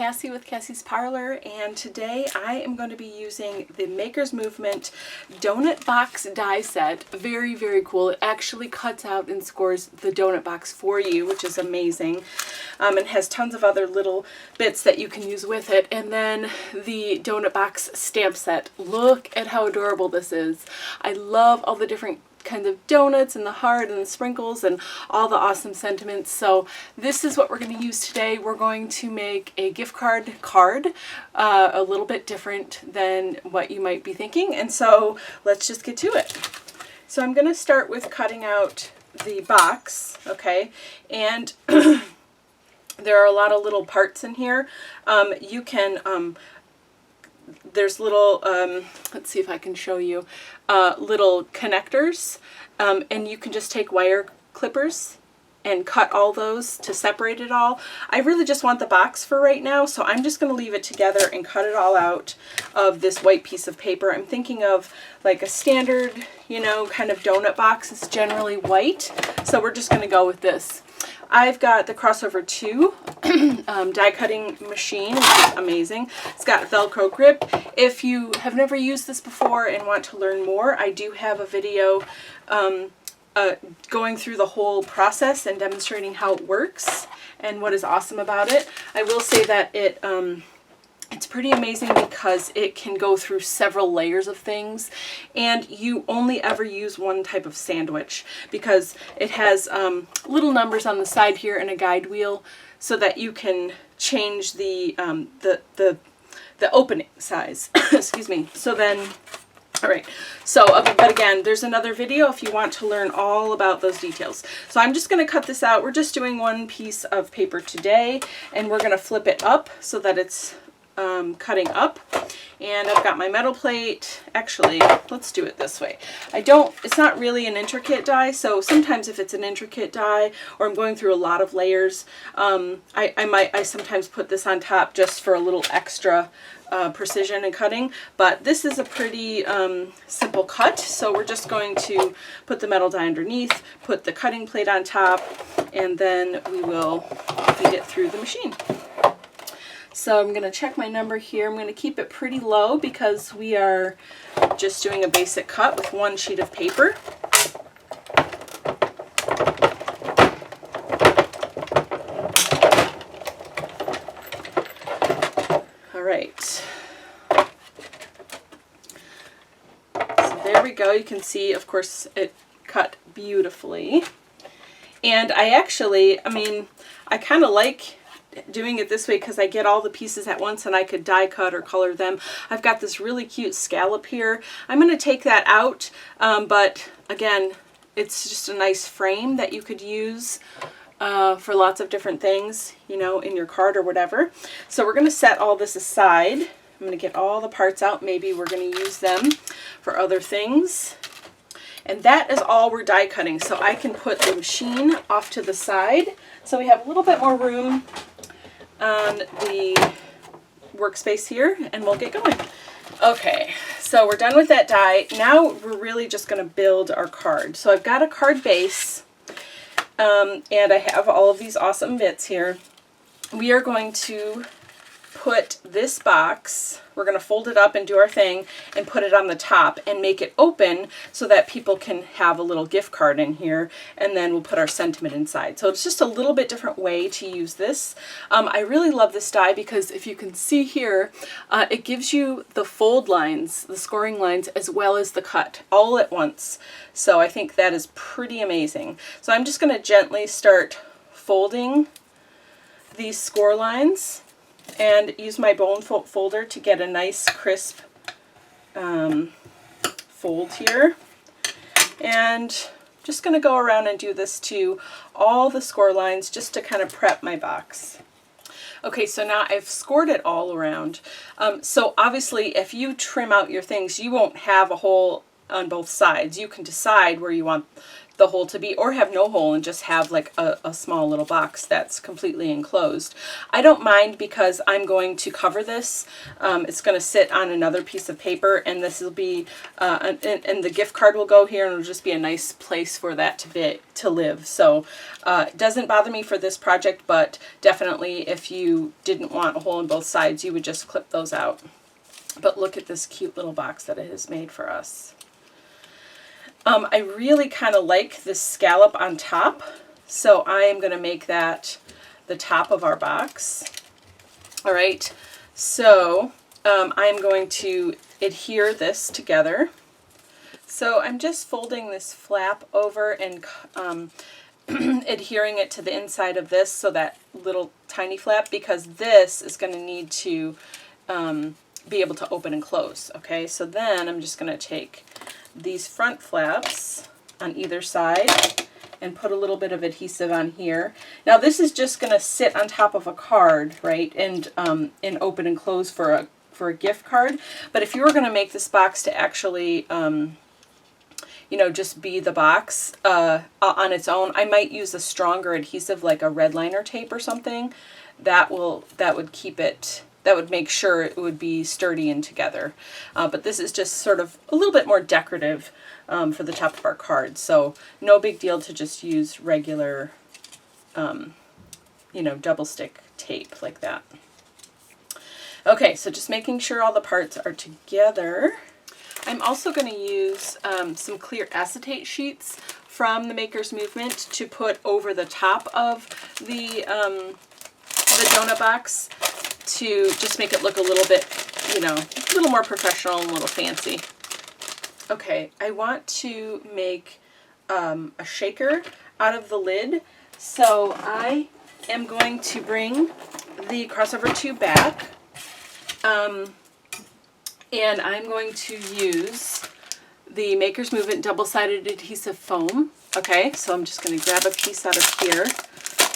Kassy with Kassy's Parlor, and today I am going to be using the Maker's Movement donut box die set. Very, very cool. It actually cuts out and scores the donut box for you, which is amazing. And has tons of other little bits that you can use with it. And then the donut box stamp set. Look at how adorable this is. I love all the different kinds of donuts and the heart and the sprinkles and all the awesome sentiments. So this is what we're going to use today. We're going to make a gift card a little bit different than what you might be thinking, and so let's just get to it. So I'm going to start with cutting out the box, okay, and there are a lot of little parts in here. You can there's little, let's see if I can show you, little connectors, and you can just take wire clippers and cut all those to separate it all. I really just want the box for right now, so I'm just going to leave it together and cut it all out of this white piece of paper. I'm thinking of like a standard, you know, kind of donut box. It's generally white, so we're just going to go with this. I've got the Crossover 2 die cutting machine, which is amazing. It's got Velcro grip. If you have never used this before and want to learn more, I do have a video going through the whole process and demonstrating how it works and what is awesome about it. I will say that it's pretty amazing because it can go through several layers of things, and you only ever use one type of sandwich because it has little numbers on the side here and a guide wheel so that you can change the opening size. Excuse me. So then, all right, so, but again, there's another video if you want to learn all about those details. So I'm just going to cut this out. We're just doing one piece of paper today, and we're going to flip it up so that it's cutting up. And I've got my metal plate. Actually, let's do it this way. It's not really an intricate die, so sometimes if it's an intricate die or I'm going through a lot of layers, I sometimes put this on top just for a little extra precision in cutting, but this is a pretty simple cut, so we're just going to put the metal die underneath, put the cutting plate on top, and then we will feed it through the machine. So I'm going to check my number here. I'm going to keep it pretty low because we are just doing a basic cut with one sheet of paper. All right. So there we go. You can see, of course, it cut beautifully. And I kind of like doing it this way because I get all the pieces at once and I could die cut or color them. I've got this really cute scallop here. I'm going to take that out, but again, it's just a nice frame that you could use for lots of different things, you know, in your card or whatever. So we're going to set all this aside. I'm going to get all the parts out. Maybe we're going to use them for other things. And that is all we're die cutting. So I can put the machine off to the side so we have a little bit more room on the workspace here, and we'll get going. Okay, so we're done with that die. Now we're really just going to build our card. So I've got a card base, and I have all of these awesome bits here. We are going to put this box, we're going to fold it up and do our thing and put it on the top and make it open so that people can have a little gift card in here, and then we'll put our sentiment inside. So it's just a little bit different way to use this. I really love this die because if you can see here, it gives you the fold lines, the scoring lines, as well as the cut all at once. So I think that is pretty amazing. So I'm just going to gently start folding these score lines and use my bone folder to get a nice crisp fold here. And just going to go around and do this to all the score lines just to kind of prep my box. Okay, so now I've scored it all around. So obviously if you trim out your things, you won't have a whole on both sides. You can decide where you want the hole to be, or have no hole and just have like a small little box that's completely enclosed. I don't mind because I'm going to cover this. It's going to sit on another piece of paper, and this will be, and the gift card will go here, and it'll just be a nice place for that to live. So it doesn't bother me for this project, but definitely if you didn't want a hole in both sides, you would just clip those out. But look at this cute little box that it has made for us. I really kind of like this scallop on top, so I am going to make that the top of our box. All right, so I'm going to adhere this together. So I'm just folding this flap over and adhering it to the inside of this, so that little tiny flap, because this is going to need to be able to open and close. Okay, so then I'm just going to take these front flaps on either side and put a little bit of adhesive on here. Now this is just going to sit on top of a card, right, and open and close for a gift card. But if you were going to make this box to actually you know, just be the box on its own, I might use a stronger adhesive like a red liner tape or something. That would keep it, that would make sure it would be sturdy and together. But this is just sort of a little bit more decorative for the top of our card. So no big deal to just use regular, you know, double stick tape like that. Okay, so just making sure all the parts are together. I'm also going to use some clear acetate sheets from the Maker's Movement to put over the top of the donut box, to just make it look a little bit, you know, a little more professional and a little fancy. Okay, I want to make a shaker out of the lid, so I am going to bring the crossover tube back, and I'm going to use the Maker's Movement double-sided adhesive foam. Okay, so I'm just going to grab a piece out of here.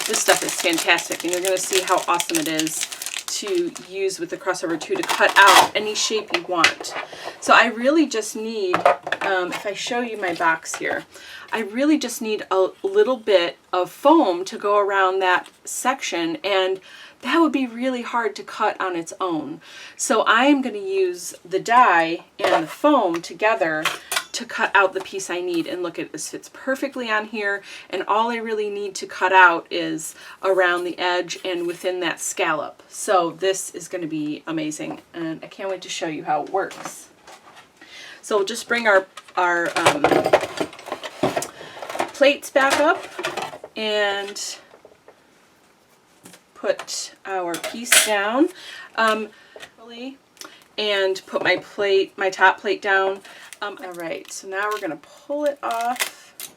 This stuff is fantastic, and you're going to see how awesome it is to use with the crossover 2 to cut out any shape you want. So I really just need, if I show you my box here, I really just need a little bit of foam to go around that section, and that would be really hard to cut on its own. So I'm going to use the die and the foam together to cut out the piece I need. And look at this, fits perfectly on here, and all I really need to cut out is around the edge and within that scallop. So this is going to be amazing, and I can't wait to show you how it works. So we'll just bring our plates back up and put our piece down, and put my top plate down. All right, so now we're going to pull it off,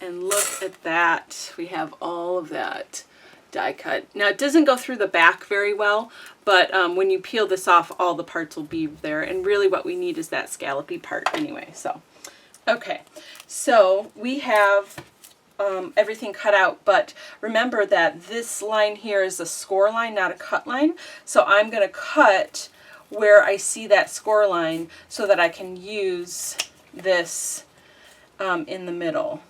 and look at that. We have all of that die cut. Now it doesn't go through the back very well, but when you peel this off, all the parts will be there, and really what we need is that scallopy part anyway. So, okay, so we have everything cut out, but remember that this line here is a score line, not a cut line. So I'm going to cut where I see that score line so that I can use this in the middle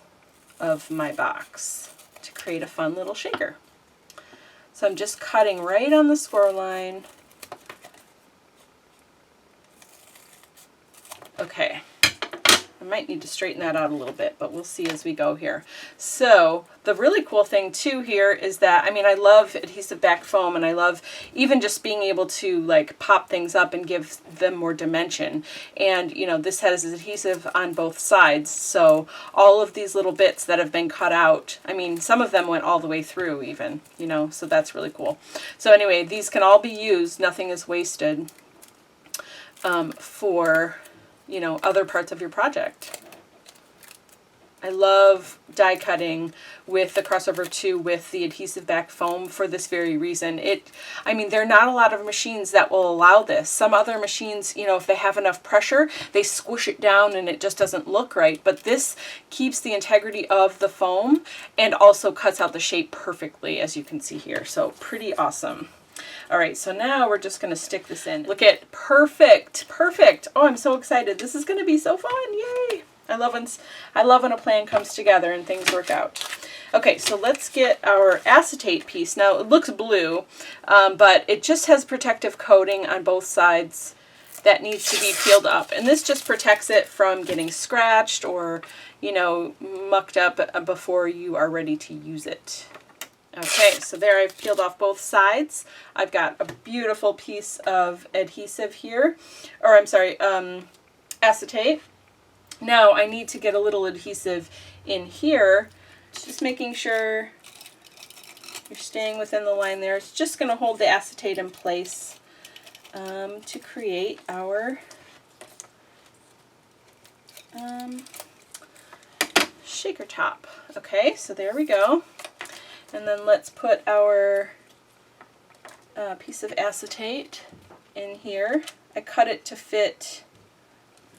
of my box to create a fun little shaker. So I'm just cutting right on the score line. Okay. I might need to straighten that out a little bit, but we'll see as we go here. So the really cool thing too here is that, I mean, I love adhesive backed foam, and I love even just being able to like pop things up and give them more dimension. And you know, this has adhesive on both sides, so all of these little bits that have been cut out, I mean, some of them went all the way through even, you know, so that's really cool. So anyway, these can all be used, nothing is wasted for, you know, other parts of your project. I love die cutting with the crossover 2 with the adhesive back foam for this very reason. I mean, there are not a lot of machines that will allow this. Some other machines, you know, if they have enough pressure, they squish it down and it just doesn't look right. But this keeps the integrity of the foam and also cuts out the shape perfectly, as you can see here. So pretty awesome. All right, so now we're just going to stick this in. Look at, perfect, perfect. Oh, I'm so excited. This is going to be so fun. Yay. I love when a plan comes together and things work out. Okay, so let's get our acetate piece. Now, it looks blue, but it just has protective coating on both sides that needs to be peeled up. And this just protects it from getting scratched or, you know, mucked up before you are ready to use it. Okay, so there I've peeled off both sides. I've got a beautiful piece of adhesive here, or I'm sorry, acetate. Now I need to get a little adhesive in here, just making sure you're staying within the line there. It's just going to hold the acetate in place to create our shaker top. Okay, so there we go. And then let's put our piece of acetate in here. I cut it to fit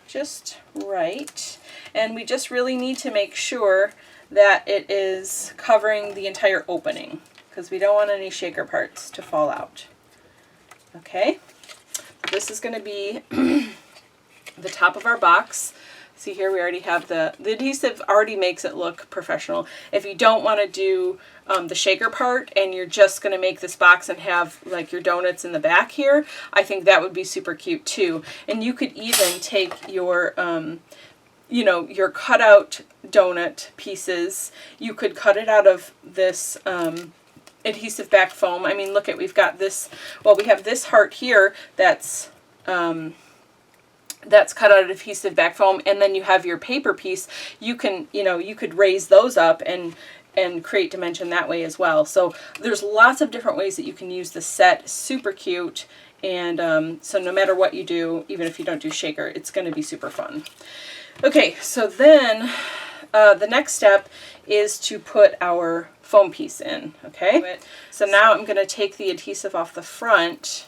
just right. And we just really need to make sure that it is covering the entire opening because we don't want any shaker parts to fall out. Okay, this is going to be the top of our box. See here, we already have the adhesive already makes it look professional. If you don't want to do the shaker part and you're just going to make this box and have like your donuts in the back here, I think that would be super cute too. And you could even take your, you know, your cutout donut pieces. You could cut it out of this adhesive back foam. I mean, look at, we've got this, well, we have this heart here that's cut out of adhesive back foam, and then you have your paper piece. You can, you know, you could raise those up and create dimension that way as well. So there's lots of different ways that you can use the set. Super cute. And so no matter what you do, even if you don't do shaker, it's going to be super fun. Okay, so then the next step is to put our foam piece in. Okay, so now I'm going to take the adhesive off the front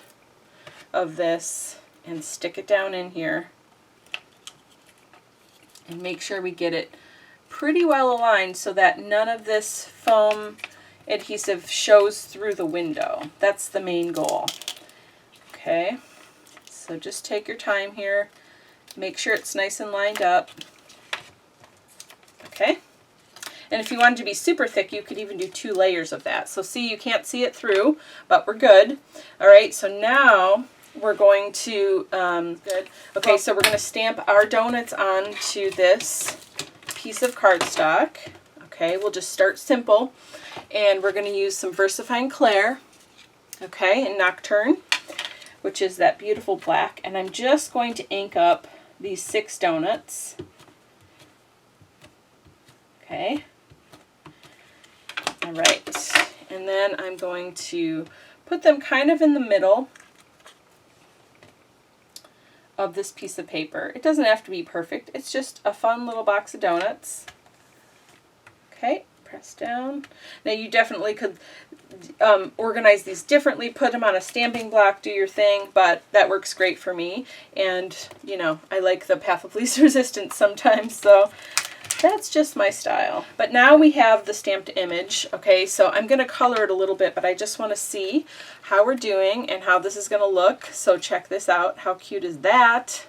of this and stick it down in here and make sure we get it pretty well aligned so that none of this foam adhesive shows through the window. That's the main goal. Okay, so just take your time here, make sure it's nice and lined up. Okay, and if you wanted to be super thick, you could even do 2 layers of that. So see, you can't see it through, but we're good. All right, so now we're going to, okay, so we're going to stamp our donuts onto this piece of cardstock. Okay, we'll just start simple, and we're going to use some VersaFine Clair, okay, and Nocturne, which is that beautiful black, and I'm just going to ink up these 6 donuts. Okay, all right, and then I'm going to put them kind of in the middle of this piece of paper. It doesn't have to be perfect. It's just a fun little box of donuts. Okay, press down. Now you definitely could organize these differently, put them on a stamping block, do your thing, but that works great for me. And, you know, I like the path of least resistance sometimes, so that's just my style. But now we have the stamped image. Okay, so I'm going to color it a little bit, but I just want to see how we're doing and how this is going to look. So check this out. How cute is that?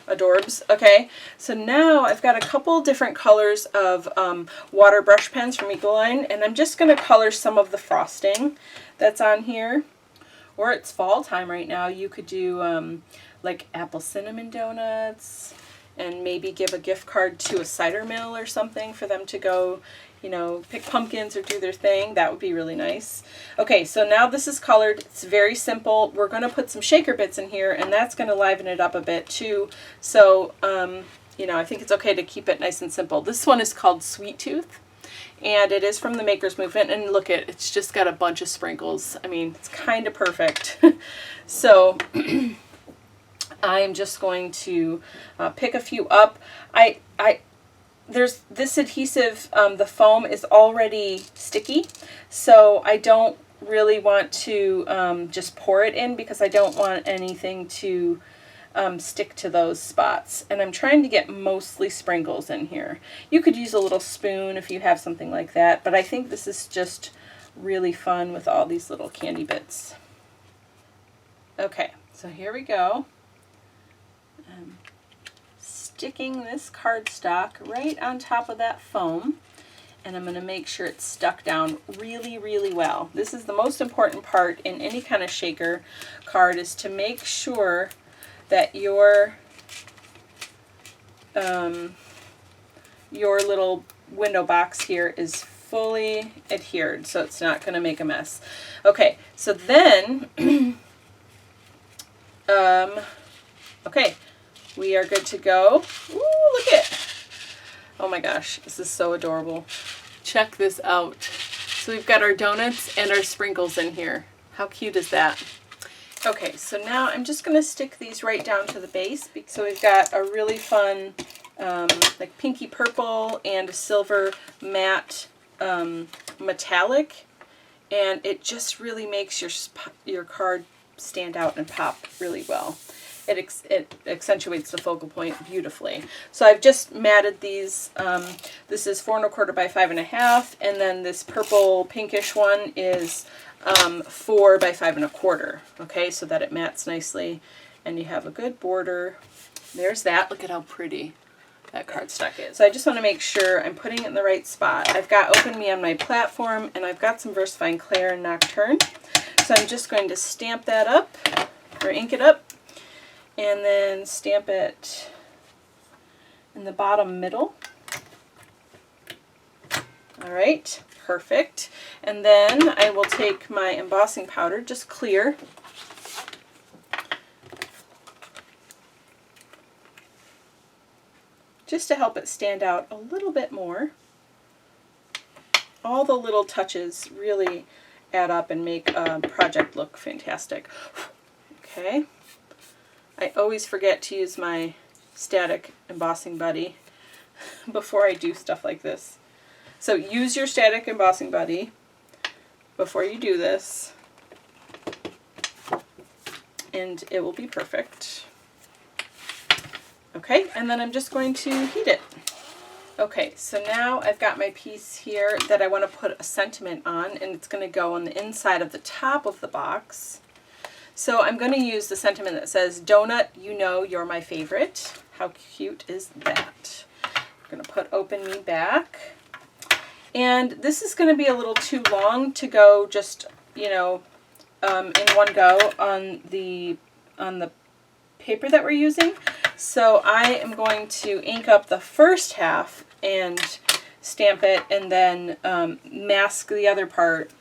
Adorbs. Okay, so now I've got a couple different colors of water brush pens from Ecoline, and I'm just going to color some of the frosting that's on here. Or it's fall time right now. You could do like apple cinnamon donuts, and maybe give a gift card to a cider mill or something for them to go, you know, pick pumpkins or do their thing. That would be really nice. Okay, so now this is colored. It's very simple. We're going to put some shaker bits in here, and that's going to liven it up a bit too. So, you know, I think it's okay to keep it nice and simple. This one is called Sweet Tooth, and it is from the Maker's Movement. And look at, it's just got a bunch of sprinkles. I mean, it's kind of perfect. So I'm just going to pick a few up. There's this adhesive, the foam is already sticky, so I don't really want to just pour it in because I don't want anything to stick to those spots. And I'm trying to get mostly sprinkles in here. You could use a little spoon if you have something like that, but I think this is just really fun with all these little candy bits. Okay, so here we go. I'm sticking this cardstock right on top of that foam, and I'm going to make sure it's stuck down really, really well. This is the most important part in any kind of shaker card, is to make sure that your little window box here is fully adhered, so it's not going to make a mess. Okay, so then, okay, we are good to go. Ooh, look at, oh my gosh, this is so adorable. Check this out. So we've got our donuts and our sprinkles in here. How cute is that? Okay, so now I'm just going to stick these right down to the base. So we've got a really fun like pinky purple and a silver matte metallic, and it just really makes your card stand out and pop really well. It accentuates the focal point beautifully. So I've just matted these. This is 4 1/4 by 5 1/2, and then this purple pinkish one is 4 by 5 1/4. Okay, so that it mats nicely, and you have a good border. There's that. Look at how pretty that cardstock is. So I just want to make sure I'm putting it in the right spot. I've got Open Me on my platform, and I've got some VersaFine Clair and Nocturne. So I'm just going to stamp that up, or ink it up, and then stamp it in the bottom middle. All right, perfect. And then I will take my embossing powder, just clear, just to help it stand out a little bit more. All the little touches really add up and make a project look fantastic. Okay. I always forget to use my static embossing buddy before I do stuff like this. So use your static embossing buddy before you do this, and it will be perfect. Okay, and then I'm just going to heat it. Okay, so now I've got my piece here that I want to put a sentiment on, and it's going to go on the inside of the top of the box. So I'm going to use the sentiment that says, "Donut, you know you're my favorite." How cute is that? I'm going to put Open Me back. And this is going to be a little too long to go just, you know, in one go on the paper that we're using. So I am going to ink up the first half and stamp it, and then mask the other part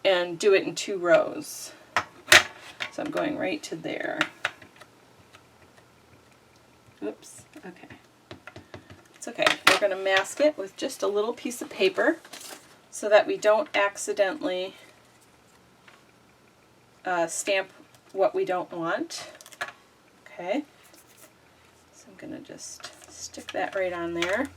and do it in 2 rows. So I'm going right to there. Oops, okay. It's okay. We're going to mask it with just a little piece of paper so that we don't accidentally stamp what we don't want. Okay. So I'm going to just stick that right on there.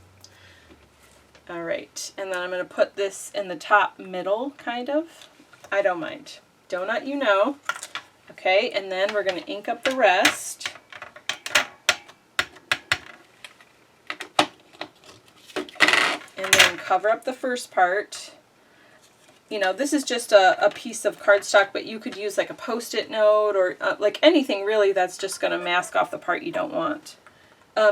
All right. And then I'm going to put this in the top middle, kind of. I don't mind. Donut, you know. Okay, and then we're going to ink up the rest. And then cover up the first part. You know, this is just a piece of cardstock, but you could use like a Post-it note or like anything really that's just going to mask off the part you don't want.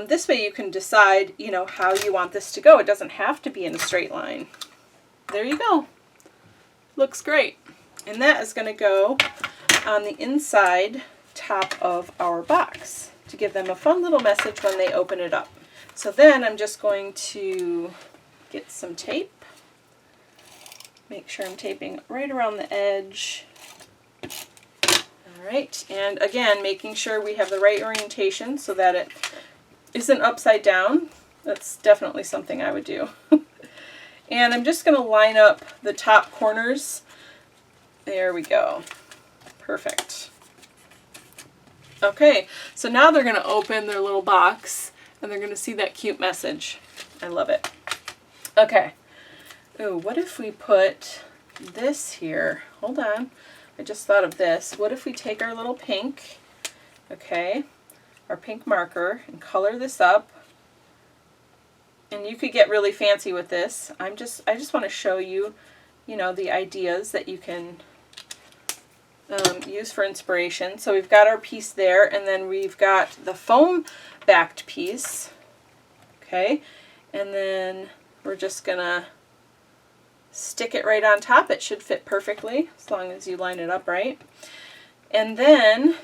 This way you can decide, you know, how you want this to go. It doesn't have to be in a straight line. There you go. Looks great. And that is going to go on the inside top of our box to give them a fun little message when they open it up. So then I'm just going to get some tape. Make sure I'm taping right around the edge. All right, and again, making sure we have the right orientation so that it isn't upside down. That's definitely something I would do. And I'm just going to line up the top corners. There we go. Perfect. Okay, so now they're going to open their little box and they're going to see that cute message. I love it. Okay. Ooh, what if we put this here? Hold on. I just thought of this. What if we take our little pink, okay, our pink marker, and color this up? And you could get really fancy with this. I just want to show you, you know, the ideas that you can use for inspiration. So we've got our piece there, and then we've got the foam backed piece. Okay, and then we're just gonna stick it right on top. It should fit perfectly as long as you line it up right. And then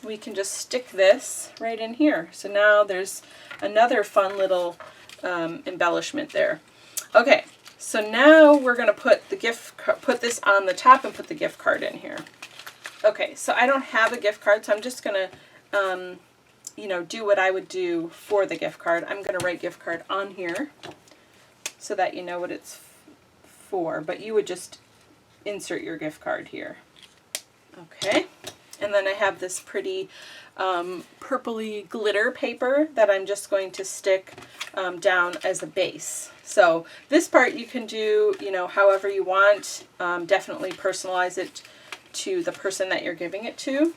we can just stick this right in here. So now there's another fun little embellishment there. Okay, so now we're going to put this on the top and put the gift card in here. Okay, so I don't have a gift card, so I'm just going to you know, do what I would do for the gift card. I'm going to write gift card on here so that you know what it's for, but you would just insert your gift card here. Okay, and then I have this pretty purpley glitter paper that I'm just going to stick down as a base. So this part you can do, you know, however you want. Definitely personalize it to the person that you're giving it to.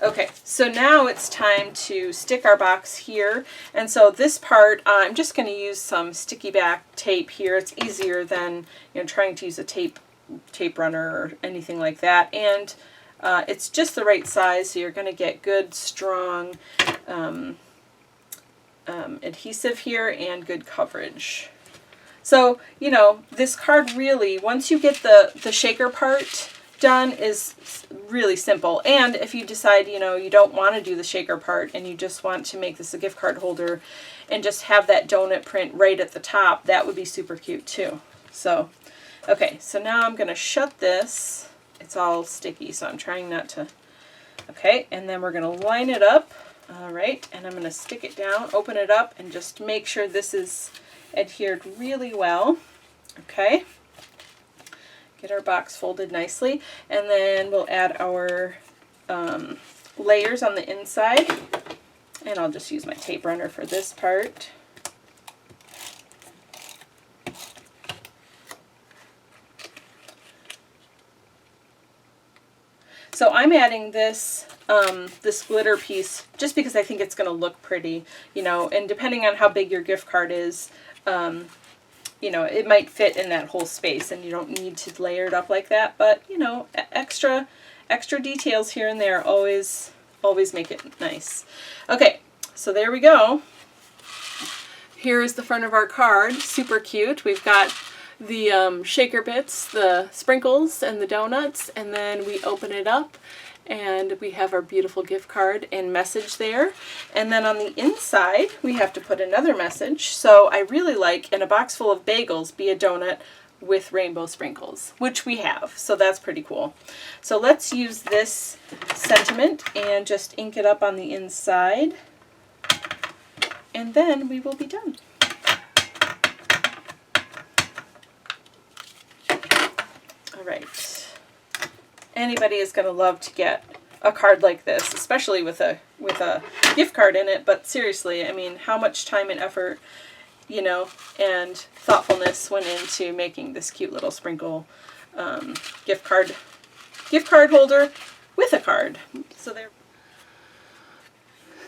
Okay, so now it's time to stick our box here. And so this part, I'm just going to use some sticky back tape here. It's easier than, you know, trying to use a tape runner or anything like that. And it's just the right size, so you're going to get good, strong adhesive here and good coverage. So, you know, this card really, once you get the shaker part done, is really simple. And if you decide, you know, you don't want to do the shaker part and you just want to make this a gift card holder and just have that donut print right at the top, that would be super cute too. So, okay, so now I'm going to shut this. It's all sticky, so I'm trying not to. Okay, and then we're going to line it up. All right, and I'm going to stick it down, open it up, and just make sure this is adhered really well. Okay. Get our box folded nicely, and then we'll add our layers on the inside, and I'll just use my tape runner for this part. So I'm adding this this glitter piece just because I think it's going to look pretty, you know, and depending on how big your gift card is, you know, it might fit in that whole space and you don't need to layer it up like that, but, you know, extra details here and there always make it nice. Okay, so there we go. Here is the front of our card. Super cute. We've got the shaker bits, the sprinkles, and the donuts, and then we open it up and we have our beautiful gift card and message there. And then on the inside we have to put another message. So I really like, in a box full of bagels, be a donut with rainbow sprinkles, which we have, so that's pretty cool. So let's use this sentiment and just ink it up on the inside, and then we will be done. Right. Anybody is going to love to get a card like this, especially with a gift card in it. But seriously, I mean, how much time and effort, you know, and thoughtfulness went into making this cute little sprinkle gift card holder with a card.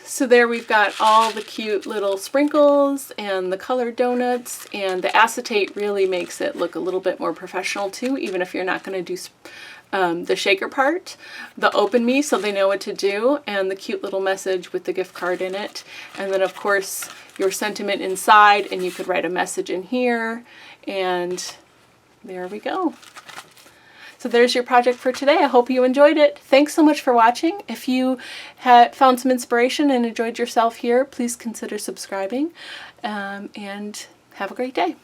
So there we've got all the cute little sprinkles and the colored donuts, and the acetate really makes it look a little bit more professional too, even if you're not going to do the shaker part. The Open Me, so they know what to do, and the cute little message with the gift card in it. And then of course your sentiment inside, and you could write a message in here, and there we go. So there's your project for today. I hope you enjoyed it. Thanks so much for watching. If you found some inspiration and enjoyed yourself here, please consider subscribing, and have a great day.